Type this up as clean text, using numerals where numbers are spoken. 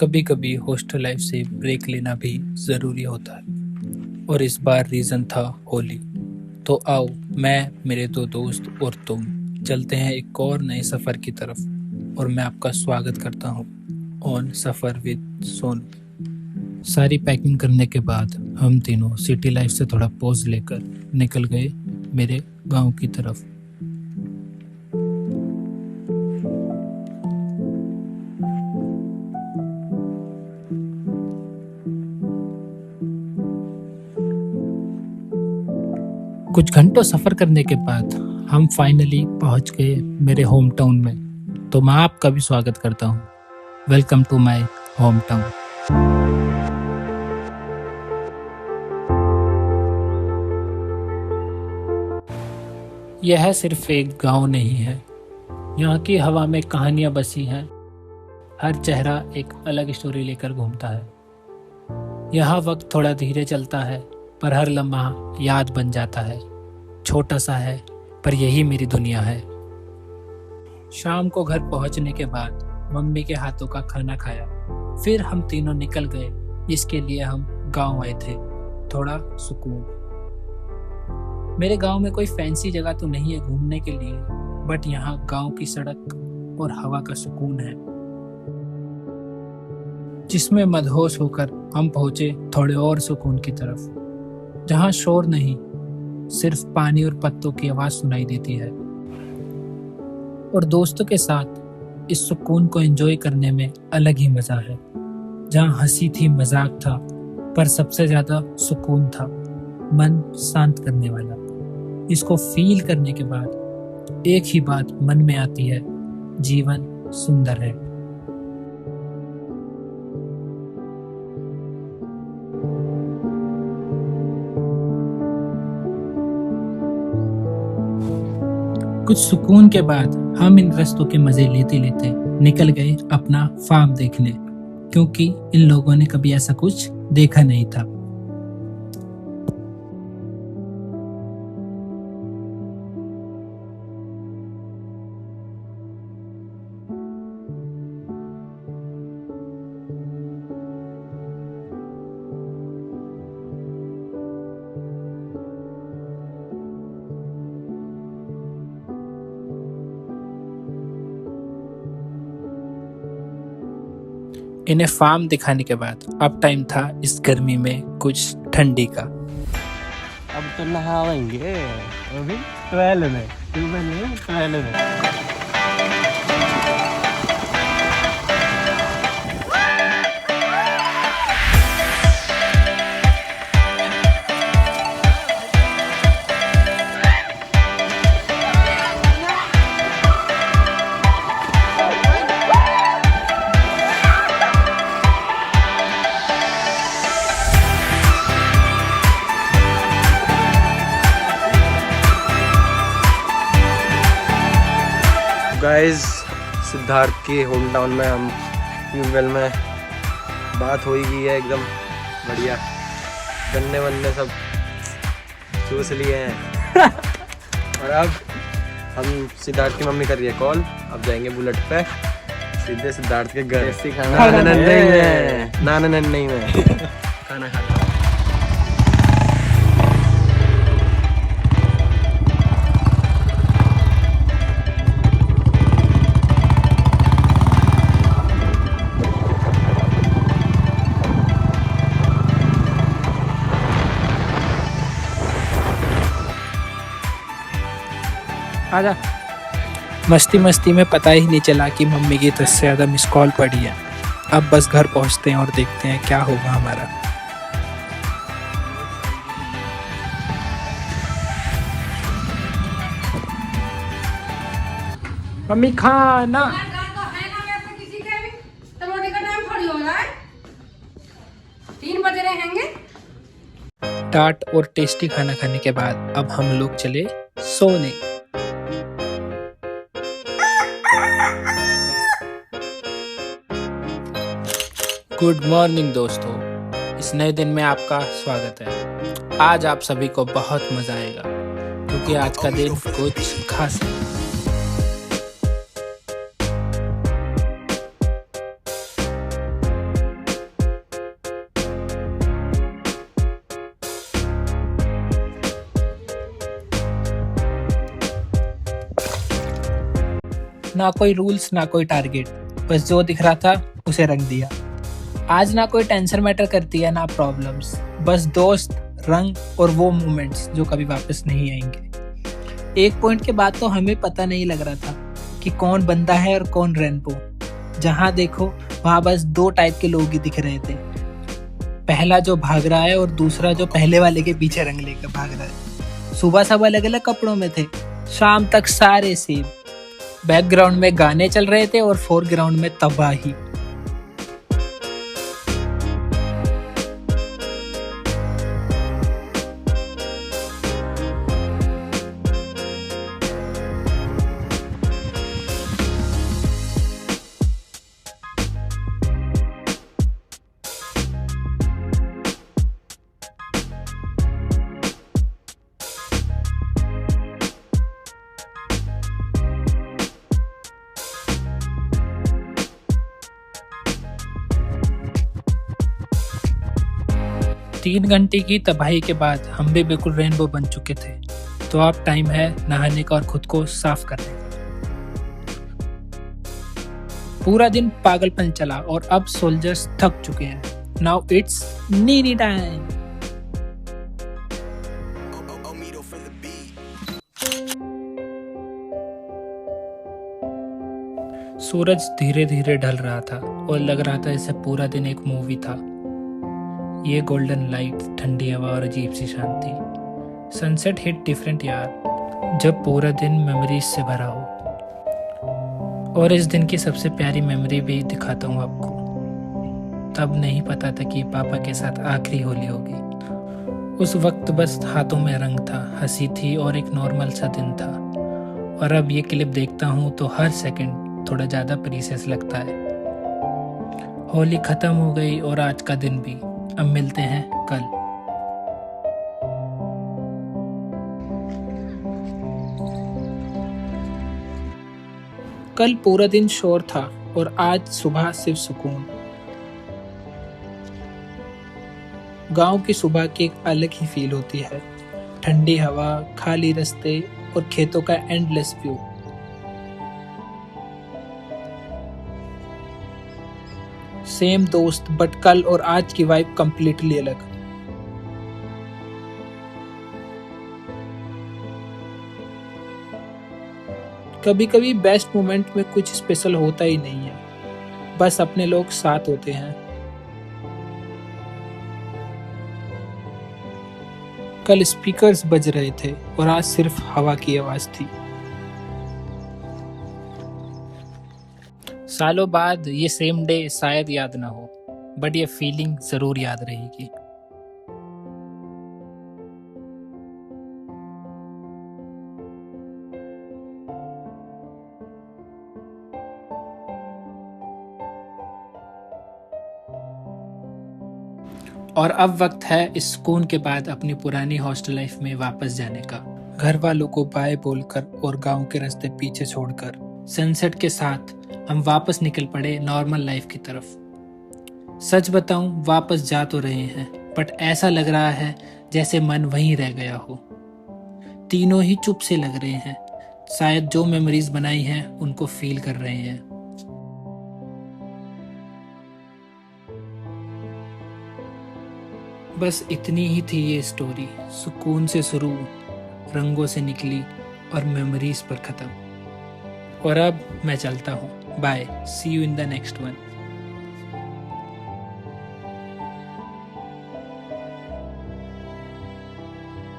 कभी कभी hostel life से ब्रेक लेना भी ज़रूरी होता है और इस बार रीज़न था होली। तो आओ, मैं, मेरे दो दोस्त और तुम चलते हैं एक और नए सफ़र की तरफ और मैं आपका स्वागत करता हूँ ऑन सफ़र विद सोनू। सारी पैकिंग करने के बाद हम तीनों सिटी लाइफ से थोड़ा पॉज लेकर निकल गए मेरे गांव की तरफ। कुछ घंटों सफ़र करने के बाद हम फाइनली पहुंच गए मेरे होम टाउन में। तो मैं आपका भी स्वागत करता हूं। Welcome to my home town. यह सिर्फ एक गांव नहीं है, यहाँ की हवा में कहानियां बसी हैं। हर चेहरा एक अलग स्टोरी लेकर घूमता है। यहाँ वक्त थोड़ा धीरे चलता है, पर हर लम्हा याद बन जाता है। छोटा सा है, पर यही मेरी दुनिया है। शाम को घर पहुंचने के बाद मम्मी के हाथों का खाना खाया, फिर हम तीनों निकल गए जिसके लिए हम गांव आए थे। थोड़ा सुकून। मेरे गांव में कोई फैंसी जगह तो नहीं है घूमने के लिए, बट यहाँ गांव की सड़क और हवा का सुकून है, जिसमें मदहोश होकर हम पहुंचे थोड़े और सुकून की तरफ, जहां शोर नहीं, सिर्फ पानी और पत्तों की आवाज सुनाई देती है। और दोस्तों के साथ इस सुकून को एंजॉय करने में अलग ही मजा है, जहां हंसी थी, मजाक था, पर सबसे ज्यादा सुकून था, मन शांत करने वाला। इसको फील करने के बाद एक ही बात मन में आती है, जीवन सुंदर है। कुछ सुकून के बाद हम इन रास्तों के मजे लेते लेते निकल गए अपना फार्म देखने, क्योंकि इन लोगों ने कभी ऐसा कुछ देखा नहीं था। इन्हें फार्म दिखाने के बाद अब टाइम था इस गर्मी में कुछ ठंडी का। अब तो नहाएंगे अभी 12 में, 12 में। गाइस, सिद्धार्थ के होम टाउन में हम ट्यूबवेल में बात हो ही गई है, एकदम बढ़िया। गन्ने वन्ने सब चूस लिए हैं। और अब हम सिद्धार्थ की मम्मी कर रही है कॉल, अब जाएंगे बुलेट पे सीधे सिद्धार्थ के घर। खाना नहीं में खाना खाना। आजा। मस्ती मस्ती में पता ही नहीं चला कि मम्मी की 10 से ज़्यादा मिस कॉल पड़ी है। अब बस घर पहुंचते हैं और देखते हैं क्या होगा हमारा। मम्मी खाना। टाट और टेस्टी खाना खाने के बाद अब हम लोग चले सोने। गुड मॉर्निंग दोस्तों, इस नए दिन में आपका स्वागत है। आज आप सभी को बहुत मजा आएगा, क्योंकि आज का दिन कुछ खास है। ना कोई रूल्स ना कोई टारगेट, बस जो दिख रहा था उसे रंग दिया। आज ना कोई टेंशन मैटर करती है ना प्रॉब्लम्स, बस दोस्त, रंग और वो मोमेंट्स जो कभी वापस नहीं आएंगे। एक पॉइंट के बाद तो हमें पता नहीं लग रहा था कि कौन बंदा है और कौन रेनबो। जहाँ देखो वहाँ बस 2 टाइप के लोग ही दिख रहे थे, पहला जो भाग रहा है और दूसरा जो पहले वाले के पीछे रंग लेकर भाग रहा है। सुबह सब अलग अलग कपड़ों में थे, शाम तक सारे सेम। बैकग्राउंड में गाने चल रहे थे और फोरग्राउंड में तबाही। तीन घंटे की तबाही के बाद हम भी बिल्कुल रेनबो बन चुके थे। तो अब टाइम है नहाने का और खुद को साफ करने का। पूरा दिन पागलपन चला और अब सोल्जर्स थक चुके हैं। नाउ इट्स नीनी टाइम। सूरज धीरे धीरे ढल रहा था और लग रहा था जैसे पूरा दिन एक मूवी था। ये गोल्डन लाइट, ठंडी हवा और अजीब सी शांति। सनसेट हिट डिफरेंट यार, जब पूरा दिन मेमोरीज से भरा हो। और इस दिन की सबसे प्यारी मेमोरी भी दिखाता हूँ आपको। तब नहीं पता था कि पापा के साथ आखिरी होली होगी। उस वक्त बस हाथों में रंग था, हंसी थी और एक नॉर्मल सा दिन था। और अब ये क्लिप देखता हूँ तो हर सेकंड थोड़ा ज़्यादा प्रीशियस लगता है। होली खत्म हो गई और आज का दिन भी। अब मिलते हैं कल। कल पूरा दिन शोर था और आज सुबह सिर्फ सुकून। गांव की सुबह की एक अलग ही फील होती है। ठंडी हवा, खाली रास्ते और खेतों का एंडलेस व्यू। सेम दोस्त, बट कल और आज की वाइब कंप्लीटली अलग। कभी कभी बेस्ट मोमेंट में कुछ स्पेशल होता ही नहीं है, बस अपने लोग साथ होते हैं। कल स्पीकर्स बज रहे थे और आज सिर्फ हवा की आवाज थी। सालों बाद ये सेम डे शायद याद ना हो, बट ये फीलिंग जरूर याद रहेगी। और अब वक्त है इस सुकून के बाद अपनी पुरानी हॉस्टल लाइफ में वापस जाने का। घर वालों को बाय बोलकर और गांव के रास्ते पीछे छोड़कर सनसेट के साथ हम वापस निकल पड़े नॉर्मल लाइफ की तरफ। सच बताऊं, वापस जा तो रहे हैं, बट ऐसा लग रहा है जैसे मन वहीं रह गया हो। तीनों ही चुप से लग रहे हैं, शायद जो मेमोरीज बनाई हैं उनको फील कर रहे हैं। बस इतनी ही थी ये स्टोरी, सुकून से शुरू, रंगों से निकली और मेमोरीज पर खत्म। और अब मैं चलता हूँ। Bye, see you in the next one.